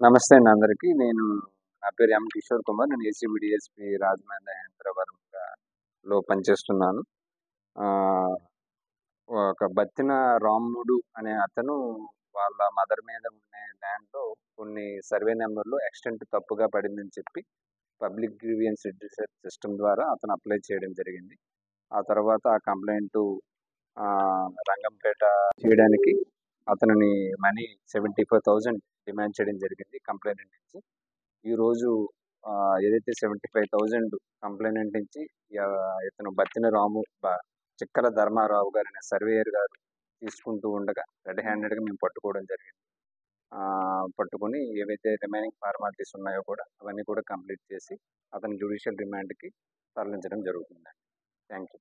నమస్తే అండి అందరికీ. నా పేరు ఎం. కిషోర్ కుమార్. నేను ఏసీబీ డీఎస్పీ రాజమండ్రి హైదరాబాద్‌లో పనిచేస్తున్నాను. ఆహ్, ఒక బత్తిన రాముడు అనే అతను వాళ్ళ మదర్ మీద ఉన్న ల్యాండ్‌లో కొన్ని సర్వే నంబర్‌లో ఎక్స్‌టెంట్ తప్పుగా పడిందని చెప్పి పబ్లిక్ గ్రీవియన్స్ రిడ్యూసర్ సిస్టమ్ ద్వారా అతను అప్లై చేయడం జరిగింది. ఆ తర్వాత ఆ కంప్లెయింటు రంగంపేట చేయడానికి అతనిని మనీ 75,000 డిమాండ్ చేయడం జరిగింది కంప్లైనెంట్ నుంచి. ఈరోజు ఏదైతే 75,000 కంప్లైనెంట్ నుంచి ఇతను బత్తిన చిక్కల ధర్మారావు గారు అనే సర్వేయర్ గారు తీసుకుంటూ ఉండగా రెడ్ హ్యాండెడ్‌గా మేము పట్టుకోవడం జరిగింది. పట్టుకొని ఏవైతే రిమైనింగ్ ఫార్మాలిటీస్ ఉన్నాయో కూడా అవన్నీ కూడా కంప్లీట్ చేసి అతని జ్యుడిషియల్ రిమాండ్‌కి తరలించడం జరుగుతుందండి. Thank you.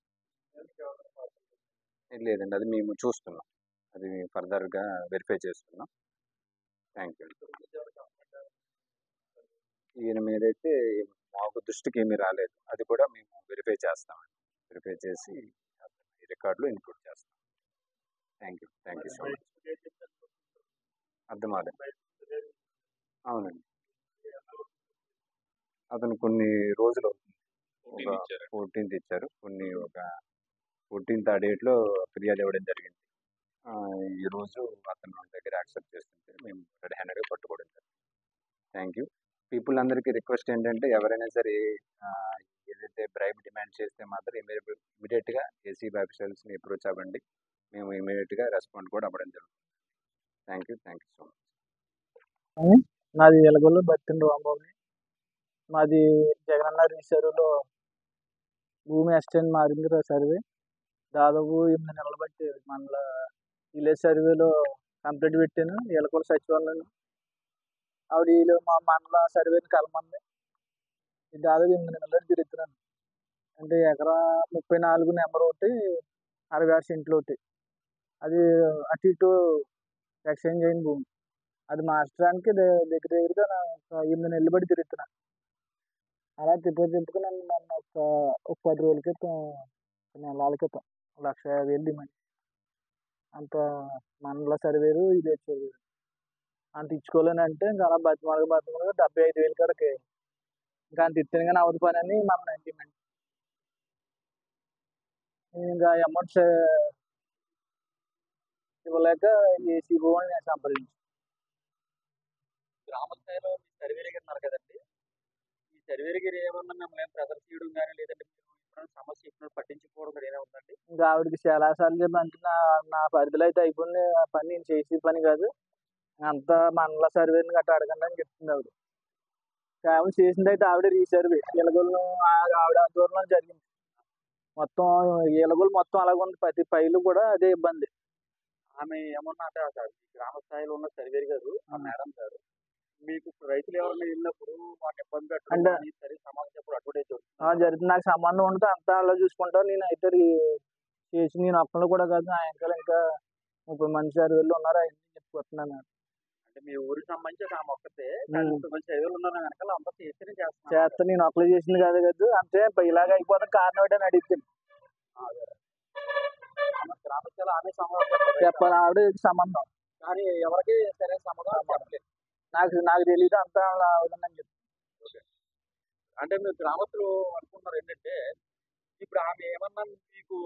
లేదండి, అది మేము చూస్తున్నాం. అది ఫర్దర్‌గా వెరిఫై చేస్తున్నాం. Thank you. ఈయన మీదైతే మాకు దృష్టికి ఏమీ రాలేదు. అది కూడా మేము వెరిఫై చేస్తామండి. వెరిఫై చేసి ఈ రికార్డులో ఇన్క్లూడ్ చేస్తాం. Thank you so much. అర్థం అవ్వలేదు. అవునండి, అతను కొన్ని రోజులు అవుతుంది. ఒక 14th ఇచ్చారు. ఒక 14th ఆ డేట్లో ఫిర్యాదు ఇవ్వడం జరిగింది. ఈరోజు అతను మన దగ్గర యాక్సెప్ట్ చేస్తుంటే మేము రెడ్ హ్యాండెడ్గా పట్టుకోవడం జరిగింది. Thank you. పీపుల్ అందరికీ రిక్వెస్ట్ ఏంటంటే ఎవరైనా సరే ఏదైతే బ్రైబ్ డిమాండ్ చేస్తే మాత్రం ఇమీడియట్గా ఏసీబీ ఆఫీసర్స్ని అప్రోచ్ అవ్వండి. మేము ఇమీడియట్గా రెస్పాండ్ కూడా అవ్వడం జరుగుతుంది. Thank you so much. నాది ఎలగొల్లు బత్తిన రాంబాబుని. మాది జగనన్న రిసర్వ్లో భూమి ఎక్స్టెండ్ మారింది సర్వే. దాదాపు 8 నెలలు బట్టి మన విలేజ్ సర్వేలో కంప్లీట్ పెట్టాను. ఎలగొల్లు సచివాలయం ఆవిడ మా మండల సర్వేని కలమంది. దాదాపు 8 నెలలు తిరుగుతున్నాను. అంటే ఎకరా 34 నెంబర్ ఒకటి, 66 సెంట్లు ఒకటి. అది అటు ఇటు ఎక్స్చేంజ్ అయిన భూమి. అది మార్చడానికి దగ్గర దగ్గరగా 8 నెలలు బట్టి తిరుగుతున్నాను. అలా తిప్పుకుని మొన్న ఒక 10 రోజుల క్రితం, నెలల క్రితం 1,50,000 డిమాండ్. అంత మండల సర్వేరు ఇదే సర్వేరు అంత ఇచ్చుకోలేనంటే ఇంకా అలా బతిమాలుగా 75,000 కాడికి ఇంకా అంత ఇచ్చాను కానీ అవదు పని అని మన డిమాండ్. ఇంకా అమౌంట్ ఇవ్వలేక ఏసీబీ నేను సంప్రదించాను. గ్రామ స్థాయిలో సర్వేర్ గారు ఉన్నారు కదండి, ఈ సర్వేర్ గారు ఏమన్నా మిమ్మల్ని ప్రెజర్ చేయడం కానీ లేదంటే సమస్య ఇప్పుడు పట్టించుకోవడం కానీ ఏమైనా ఉందండి? ఇంకా ఆవిడకి చాలా సార్లు చెప్పి నా పరిధిలో అయితే అయిపోయింది ఆ పని, నేను చేసే పని కాదు, అంతా మండల సర్వేని గట్రా అడగండి అని చెప్తుంది ఆవిడ. కేవలం చేసింది అయితే ఆవిడ రీసర్వే ఎలగొల్లు ఆవిడ ఆధ్వర్యంలో జరిగింది. మొత్తం ఎలగొల్లు మొత్తం అలాగే ఉంది. ప్రతి పైలు కూడా అదే ఇబ్బంది. ఆమె ఏమన్నా అంటే గ్రామ స్థాయిలో ఉన్న సర్వేర్ గారు ఆ మేడం గారు మీకు రైతులు ఎవరైనా వెళ్ళినప్పుడు వాళ్ళకి ఇబ్బంది పెట్టడం సరే సమస్య అడ్వర్టైజ్ జరుగుతుంది. నాకు సంబంధం ఉండదు, అంతా అలా చూసుకుంటా. నేను అయితే చేసి నేను ఒక్కళ్ళు కూడా కాదు, నా వెనకాల ఇంకా 30 మంది సర్వేలు ఉన్నారు. అవన్నీ చెప్పుకుంటున్నాను. అంటే మీ ఊరికి సంబంధించి ఆమె ఒక్కతే 30 మంది సర్వేలు ఉన్నారు వెనకాల అంతా చేస్తా. నేను ఒక్కలు చేసింది కాదు అంతే. ఇలాగ అయిపోతే కారణం ఏంటని అడిగితే గ్రామస్థాయిలో ఆమె సమాధానం చెప్పాలి. ఆవిడ సంబంధం కానీ ఎవరికి సరైన సమాధానం చెప్పలేదు. నాకు తెలియదు, అంతా అవుతుందని చెప్పి. అంటే మీరు గ్రామస్తులు అనుకుంటున్నారు ఏంటంటే ఇప్పుడు ఆమె ఏమన్నా మీకు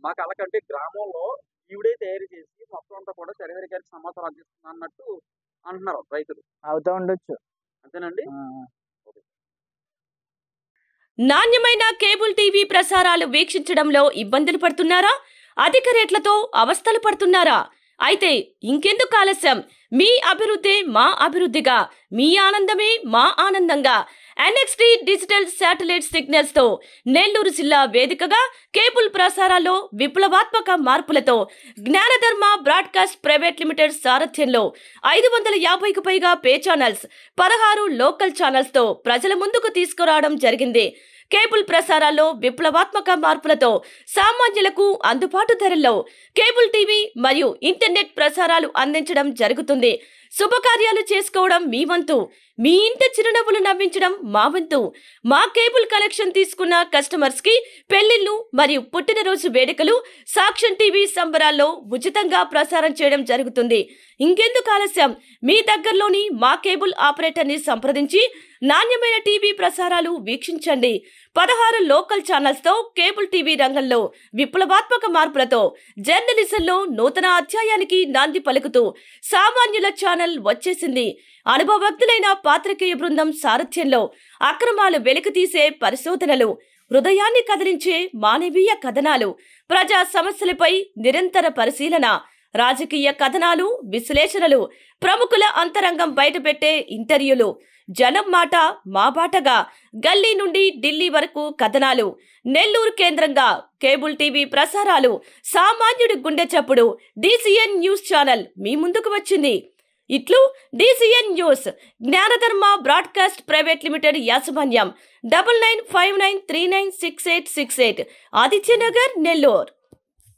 మాకు అలాగంటే గ్రామంలో ఈవిడే తయారు చేసి మొత్తం అంతా కూడా సర్వేర్ గారికి సమాచారం అందిస్తుంది అన్నట్టు అంటున్నారు రైతులు. అవుతా ఉండొచ్చు. అంతేనండి. నాణ్యమైన కేబుల్ టీవీ ప్రసారాలు వీక్షించడంలో ఇబ్బందులు పడుతున్నారా? అధిక రేట్లతో అవస్థలు పడుతున్నారా? అయితే ఇంకెందుకు ఆలస్యం? మీ అభివృద్ధి మా అభివృద్ధిగా, మీ ఆనందమే మా ఆనందంగా NXT డిజిటల్ శాటిలైట్ సిగ్నల్స్ తో నెల్లూరు జిల్లా వేదికగా కేబుల్ ప్రసారాల్లో విప్లవాత్మక మార్పులతో జ్ఞానధర్మ బ్రాడ్కాస్ట్ ప్రైవేట్ లిమిటెడ్ సారథ్యంలో 550కు పైగా పే ఛానల్స్, 16 లోకల్ ఛానల్స్ తో ప్రజల ముందుకు తీసుకురావడం జరిగింది. కేబుల్ ప్రసారాల్లో విప్లవాత్మక మార్పులతో సామాన్యులకు అందుబాటు ధరల్లో కేబుల్ టీవీ మరియు ఇంటర్నెట్ ప్రసారాలు అందించడం జరుగుతుంది. శుభకార్యాలు చేసుకోవడం మీ వంతు, మీ ఇంటి చిరునవ్వులు నవ్వించడం మా వంతు. మా కేబుల్ కలెక్షన్ తీసుకున్న కస్టమర్స్ కి పెళ్లిళ్లు మరియు పుట్టినరోజు వేడుకలు సాక్ష్యం టీవీ సంబరాల్లో ఉచితంగా ప్రసారం చేయడం జరుగుతుంది. ఇంకెందుకు ఆలస్యం, మీ దగ్గరలోని మా కేబుల్ ఆపరేటర్ ని సంప్రదించి నాణ్యమైన టీవీ ప్రసారాలు వీక్షించండి. 16 లోకల్ ఛానల్స్ తో కేబుల్ టీవీ రంగంలో విప్లవాత్మక మార్పులతో జర్నలిజంలో నూతన అధ్యాయానికి నాంది పలుకుతూ సామాన్యుల ఛానల్ వచ్చేసింది. అనుభవజ్ఞులైన పాత్రికేయ బృందం సారథ్యంలో అక్రమాలు వెలికితీసే పరిశోధనలు, హృదయాన్ని కదిలించే మానవీయ కథనాలు, ప్రజా సమస్యలపై నిరంతర పరిశీలన, రాజకీయ కథనాలు, విశ్లేషణలు, ప్రముఖుల అంతరంగం బయటపెట్టే ఇంటర్వ్యూలు, జనం మాట మా బాటగా గల్లీ నుండి ఢిల్లీ వరకు కథనాలు, నెల్లూరు కేంద్రంగా కేబుల్ టీవీ ప్రసారాలు, సామాన్యుడి గుండె చప్పుడు DCN న్యూస్ ఛానల్ మీ ముందుకు వచ్చింది. ఇట్లు DCN news, జ్ఞానధర్మ broadcast private limited యాజమాన్యం, 9959396868, ఆదిత్యనగర్, నెల్లూరు.